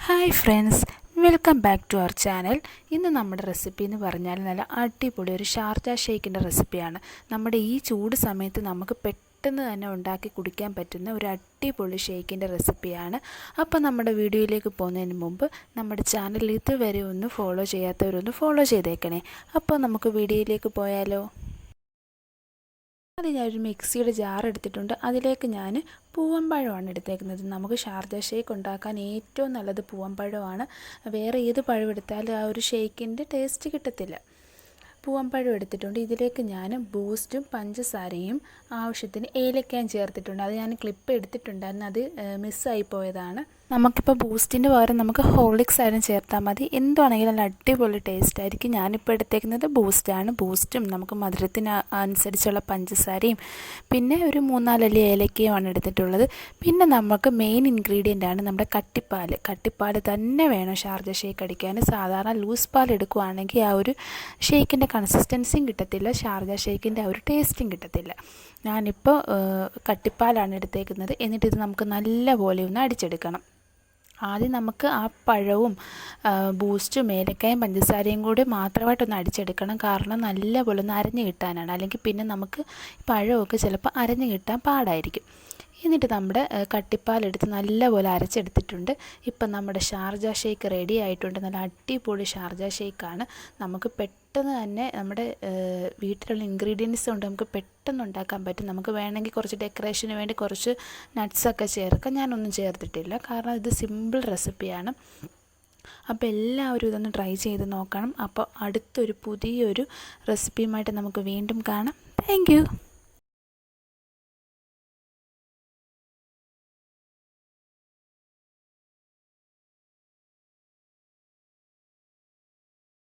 Hi friends, welcome back to our channel. ഇന്ന് നമ്മുടെ recipe എന്ന് പറഞ്ഞാൽ നല്ല അടിപൊളി ഒരു ഷാർജ ഷേക്കിൻ്റെ റെസിപ്പിയാണ്. നമ്മുടെ ഈ ചൂട് സമയത്ത് നമുക്ക് പെട്ടെന്ന് തന്നെ ഉണ്ടാക്കി കുടിക്കാൻ പറ്റുന്ന ഒരു അടിപൊളി ഷേക്കിൻ്റെ റെസിപ്പിയാണ്. അപ്പോൾ നമ്മുടെ വീഡിയോയിലേക്ക് പോകുന്നതിന് മുമ്പ് നമ്മുടെ ചാനൽ ഇതുവരെ ഒന്ന് ഫോളോ ചെയ്യാത്തവരൊന്ന് ഫോളോ ചെയ്തേക്കണേ. അപ്പോൾ നമുക്ക് വീഡിയോയിലേക്ക് പോയാലോ? അത് ഞാനൊരു മിക്സിയുടെ ജാർ എടുത്തിട്ടുണ്ട്. അതിലേക്ക് ഞാൻ പൂവമ്പഴമാണ് എടുത്തേക്കുന്നത്. നമുക്ക് ഷാർജ ഷേക്ക് ഉണ്ടാക്കാൻ ഏറ്റവും നല്ലത് പൂവമ്പഴമാണ്. വേറെ ഏത് പഴം എടുത്താലും ആ ഒരു ഷേക്കിൻ്റെ ടേസ്റ്റ് കിട്ടത്തില്ല. പൂവമ്പഴം എടുത്തിട്ടുണ്ട്. ഇതിലേക്ക് ഞാൻ ബൂസ്റ്റും പഞ്ചസാരയും ആവശ്യത്തിന് ഏലക്കയും ചേർത്തിട്ടുണ്ട്. അത് ഞാൻ ക്ലിപ്പ് എടുത്തിട്ടുണ്ടായിരുന്നു, അത് മിസ്സായി പോയതാണ്. നമുക്കിപ്പോൾ ബൂസ്റ്റിൻ്റെ പകരം നമുക്ക് ഹോർലിക്സ് ആയാലും ചേർത്താൽ മതി. എന്താണെങ്കിലും നല്ല അടിപൊളി ടേസ്റ്റ് ആയിരിക്കും. ഞാനിപ്പോൾ എടുത്തേക്കുന്നത് ബൂസ്റ്റാണ്. ബൂസ്റ്റും നമുക്ക് മധുരത്തിന് അനുസരിച്ചുള്ള പഞ്ചസാരയും പിന്നെ ഒരു 3-4 അല്ലി ഏലക്കയുമാണ് എടുത്തിട്ടുള്ളത്. പിന്നെ നമുക്ക് മെയിൻ ഇൻഗ്രീഡിയൻ്റ് ആണ് നമ്മുടെ കട്ടിപ്പാൽ. കട്ടിപ്പാൽ തന്നെ വേണം ഷാർജ ഷേക്ക് അടിക്കാൻ. സാധാരണ ലൂസ് പാൽ എടുക്കുകയാണെങ്കിൽ ആ ഒരു ഷേക്കിൻ്റെ കൺസിസ്റ്റൻസിയും കിട്ടത്തില്ല, ഷാർജ ഷേക്കിൻ്റെ ആ ഒരു ടേസ്റ്റും കിട്ടത്തില്ല. ഞാനിപ്പോൾ കട്ടിപ്പാലാണ് എടുത്തേക്കുന്നത്. എന്നിട്ട് ഇത് നമുക്ക് നല്ലപോലെ ഒന്ന് അടിച്ചെടുക്കണം. ആദ്യം നമുക്ക് ആ പഴവും ബൂസ്റ്റും ഏലക്കയും പഞ്ചസാരയും കൂടി മാത്രമായിട്ടൊന്ന് അടിച്ചെടുക്കണം. കാരണം നല്ലപോലെ ഒന്ന് അരഞ്ഞ് കിട്ടാനാണ്. അല്ലെങ്കിൽ പിന്നെ നമുക്ക് പഴമൊക്കെ ചിലപ്പോൾ അരഞ്ഞ് കിട്ടാൻ പാടായിരിക്കും. എന്നിട്ട് നമ്മുടെ കട്ടിപ്പാലെടുത്ത് നല്ലപോലെ അരച്ചെടുത്തിട്ടുണ്ട്. ഇപ്പം നമ്മുടെ ഷാർജ ഷേക്ക് റെഡി ആയിട്ടുണ്ട്. നല്ല അടിപൊളി ഷാർജ ഷേക്കാണ്. നമുക്ക് പെട്ടെന്ന് തന്നെ നമ്മുടെ വീട്ടിലുള്ള ഇൻഗ്രീഡിയൻസ് കൊണ്ട് നമുക്ക് പെട്ടെന്ന് ഉണ്ടാക്കാൻ പറ്റും. നമുക്ക് വേണമെങ്കിൽ കുറച്ച് ഡെക്കറേഷന് വേണ്ടി കുറച്ച് നട്ട്സൊക്കെ ചേർക്കാം. ഞാനൊന്നും ചേർത്തിട്ടില്ല, കാരണം ഇത് സിമ്പിൾ റെസിപ്പിയാണ്. അപ്പോൾ എല്ലാവരും ഇതൊന്ന് ട്രൈ ചെയ്ത് നോക്കണം. അപ്പോൾ അടുത്തൊരു പുതിയൊരു റെസിപ്പിയുമായിട്ട് നമുക്ക് വീണ്ടും കാണാം. Thank you.